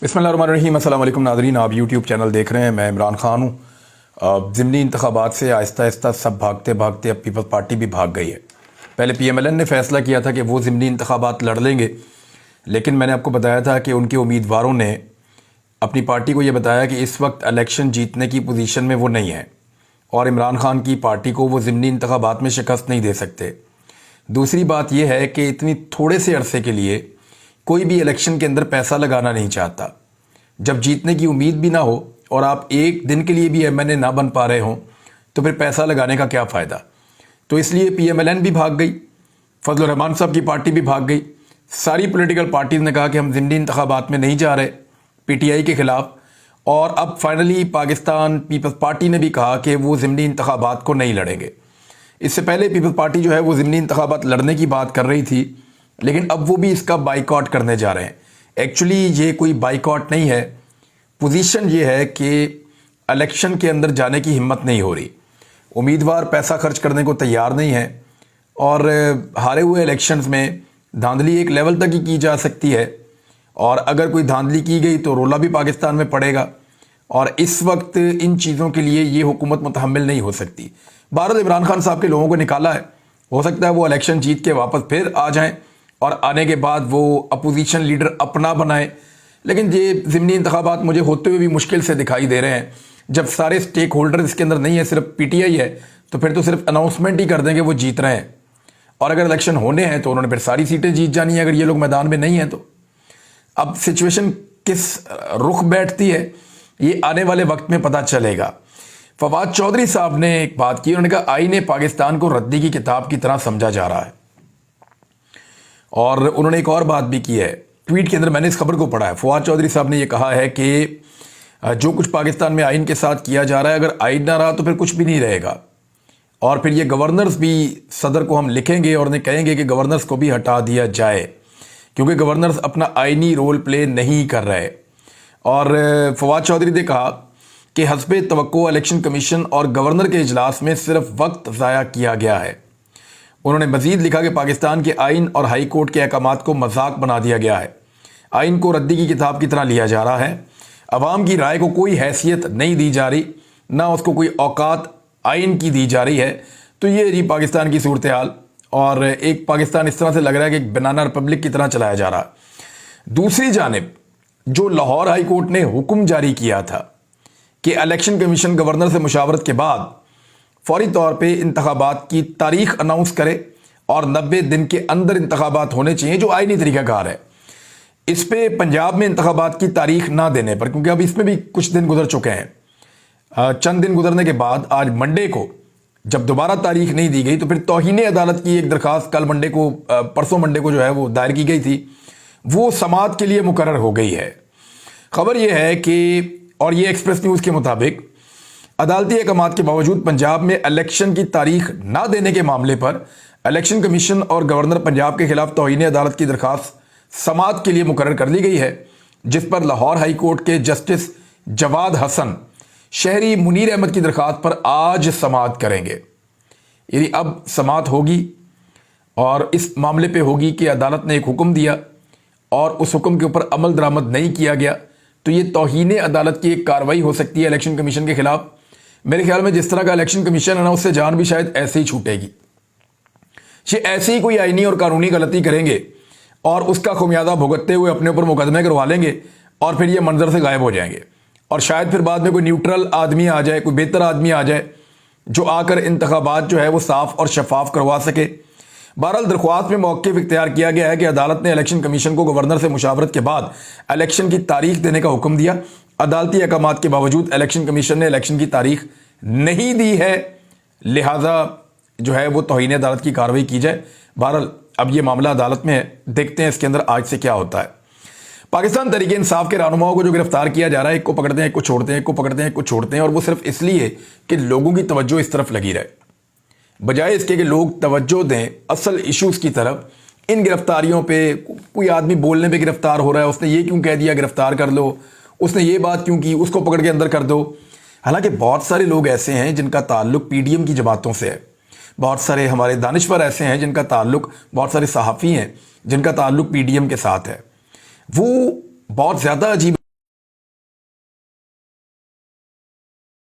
बिस्मिल्लाहिर्रहमानिर्रहीम। अस्सलाम वालेकुम नाज़रीन, आप यूट्यूब चैनल देख रहे हैं। मैं इमरान ख़ान हूँ। ज़िमनी इंतखाबात से आहिस्ता आहिस्ता सब भागते भागते अब पीपल्स पार्टी भी भाग गई है। पहले PMLN ने फ़ैसला किया था कि वो ज़िमनी इंतखाबात लड़ लेंगे, लेकिन मैंने आपको बताया था कि उनके उम्मीदवारों ने अपनी पार्टी को ये बताया कि इस वक्त इलेक्शन जीतने की पोजीशन में वो नहीं है और इमरान खान की पार्टी को वो ज़िमनी इंतखाबात में शिकस्त नहीं दे सकते। दूसरी बात यह है कि इतनी थोड़े से अरसे के लिए कोई भी इलेक्शन के अंदर पैसा लगाना नहीं चाहता। जब जीतने की उम्मीद भी ना हो और आप एक दिन के लिए भी MNA ना बन पा रहे हों तो फिर पैसा लगाने का क्या फ़ायदा। तो इसलिए PMLN भी भाग गई, फजलुर रहमान साहब की पार्टी भी भाग गई। सारी पॉलिटिकल पार्टीज़ ने कहा कि हम ज़िमनी इंतखाबात में नहीं जा रहे PTI के ख़िलाफ़। और अब फाइनली पाकिस्तान पीपल्स पार्टी ने भी कहा कि वो ज़िमनी इंतखाबात को नहीं लड़ेंगे। इससे पहले पीपल्स पार्टी जो है वो ज़िमनी इंतखाबात लड़ने की बात कर रही थी, लेकिन अब वो भी इसका बाइकआउट करने जा रहे हैं। एक्चुअली ये कोई बाइकआउट नहीं है, पोजीशन ये है कि इलेक्शन के अंदर जाने की हिम्मत नहीं हो रही। उम्मीदवार पैसा खर्च करने को तैयार नहीं है और हारे हुए इलेक्शंस में धांधली एक लेवल तक ही की जा सकती है और अगर कोई धांधली की गई तो रोला भी पाकिस्तान में पड़ेगा और इस वक्त इन चीज़ों के लिए ये हुकूमत मुतहम्मिल नहीं हो सकती। भारत इमरान खान साहब के लोगों को निकाला है, हो सकता है वो इलेक्शन जीत के वापस फिर आ जाएं और आने के बाद वो अपोजिशन लीडर अपना बनाए, लेकिन ये ज़िमनी इंतखाबात मुझे होते हुए भी मुश्किल से दिखाई दे रहे हैं। जब सारे स्टेक होल्डर इसके अंदर नहीं है, सिर्फ PTI है, तो फिर तो सिर्फ अनाउंसमेंट ही कर देंगे वो जीत रहे हैं और अगर इलेक्शन होने हैं तो उन्होंने फिर सारी सीटें जीत जानी है अगर ये लोग मैदान में नहीं हैं तो। अब सिचुएशन किस रुख बैठती है ये आने वाले वक्त में पता चलेगा। फवाद चौधरी साहब ने एक बात की, उन्होंने कहा आईने पाकिस्तान को रद्दी की किताब की तरह समझा जा रहा है और उन्होंने एक और बात भी की है। ट्वीट के अंदर मैंने इस खबर को पढ़ा है। फवाद चौधरी साहब ने यह कहा है कि जो कुछ पाकिस्तान में आइन के साथ किया जा रहा है, अगर आइन ना रहा तो फिर कुछ भी नहीं रहेगा और फिर ये गवर्नर्स भी सदर को हम लिखेंगे और उन्हें कहेंगे कि गवर्नर्स को भी हटा दिया जाए क्योंकि गवर्नर्स अपना आइनी रोल प्ले नहीं कर रहे। और फवाद चौधरी ने कहा कि हस्बे तवक्को इलेक्शन कमीशन और गवर्नर के इजलास में सिर्फ वक्त ज़ाया किया गया है। उन्होंने मजीद लिखा कि पाकिस्तान के आइन और हाई कोर्ट के अहकामात को मजाक बना दिया गया है, आइन को रद्दी की किताब की तरह लिया जा रहा है, अवाम की राय को कोई हैसियत नहीं दी जा रही, ना उसको कोई औकात आइन की दी जा रही है। तो ये रही पाकिस्तान की सूरत हाल और एक पाकिस्तान इस तरह से लग रहा है कि एक बनाना रिपब्लिक की तरह चलाया जा रहा है। दूसरी जानिब जो लाहौर हाई कोर्ट ने हुक्म जारी किया था कि इलेक्शन कमीशन गवर्नर से मुशावरत के बाद फौरी तौर पे इंतखाबात की तारीख अनाउंस करे और 90 दिन के अंदर इंतखाबात होने चाहिए, जो आईनी तरीक़ाकार है। इस पे पंजाब में इंतखाबात की तारीख ना देने पर, क्योंकि अब इसमें भी कुछ दिन गुजर चुके हैं, चंद दिन गुजरने के बाद आज मंडे को जब दोबारा तारीख नहीं दी गई तो फिर तौहीन अदालत की एक दरखास्त कल मंडे को, परसों मंडे को जो है वो दायर की गई थी, वो समाअत के लिए मुकर्रर हो गई है। खबर यह है कि, और ये एक्सप्रेस न्यूज़ के मुताबिक, अदालती अहकामात के बावजूद पंजाब में इलेक्शन की तारीख ना देने के मामले पर इलेक्शन कमीशन और गवर्नर पंजाब के खिलाफ तौहीन अदालत की दरखास्त समाअत के लिए मुकर्रर कर ली गई है, जिस पर लाहौर हाई कोर्ट के जस्टिस जवाद हसन शहरी मुनीर अहमद की दरखास्त पर आज समाअत करेंगे। यानी अब समाअत होगी और इस मामले पे होगी कि अदालत ने एक हुक्म दिया और उस हुक्म के ऊपर अमल दरामद नहीं किया गया, तो ये तौहीन अदालत की एक कार्रवाई हो सकती है इलेक्शन कमीशन के खिलाफ। मेरे ख्याल में जिस तरह का इलेक्शन कमीशन है ना, उससे जान भी शायद ऐसे ही छूटेगी। ये ऐसे ही कोई आईनी और कानूनी गलती करेंगे और उसका खुमियाजा भुगतते हुए अपने ऊपर मुकदमे करवा लेंगे और फिर ये मंजर से गायब हो जाएंगे और शायद फिर बाद में कोई न्यूट्रल आदमी आ जाए, कोई बेहतर आदमी आ जाए जो आकर इंतखाबात जो है वो साफ और शफाफ करवा सके। बहरहाल दरख्वास्त में मौक़िफ़ इख्तियार किया गया है कि अदालत ने इलेक्शन कमीशन को गवर्नर से मुशावरत के बाद इलेक्शन की तारीख देने का हुक्म दिया। अदालती अहकामात के बावजूद इलेक्शन कमीशन ने इलेक्शन की तारीख नहीं दी है, लिहाजा जो है वो तौहीन अदालत की कार्रवाई की जाए। बहरहाल अब ये मामला अदालत में है, देखते हैं इसके अंदर आज से क्या होता है। पाकिस्तान तहरीक इंसाफ के रहनुमाओं को जो गिरफ्तार किया जा रहा है, एक को पकड़ते हैं, एक को छोड़ते हैं, एक को पकड़ते हैं, एक को छोड़ते हैं, और वो सिर्फ इसलिए कि लोगों की तवज्जो इस तरफ लगी रहे, बजाय इसके कि लोग तवज्जो दें असल इश्यूज़ की तरफ। इन गिरफ्तारियों पे कोई आदमी बोलने पे गिरफ्तार हो रहा है, उसने ये क्यों कह दिया गिरफ्तार कर लो, उसने ये बात क्यों की उसको पकड़ के अंदर कर दो। हालांकि बहुत सारे लोग ऐसे हैं जिनका ताल्लुक PDM की जमातों से है, बहुत सारे हमारे दानिश्वर ऐसे हैं जिनका ताल्लुक, बहुत सारे सहाफ़ी हैं जिनका ताल्लुक PDM के साथ है। वो बहुत ज़्यादा अजीब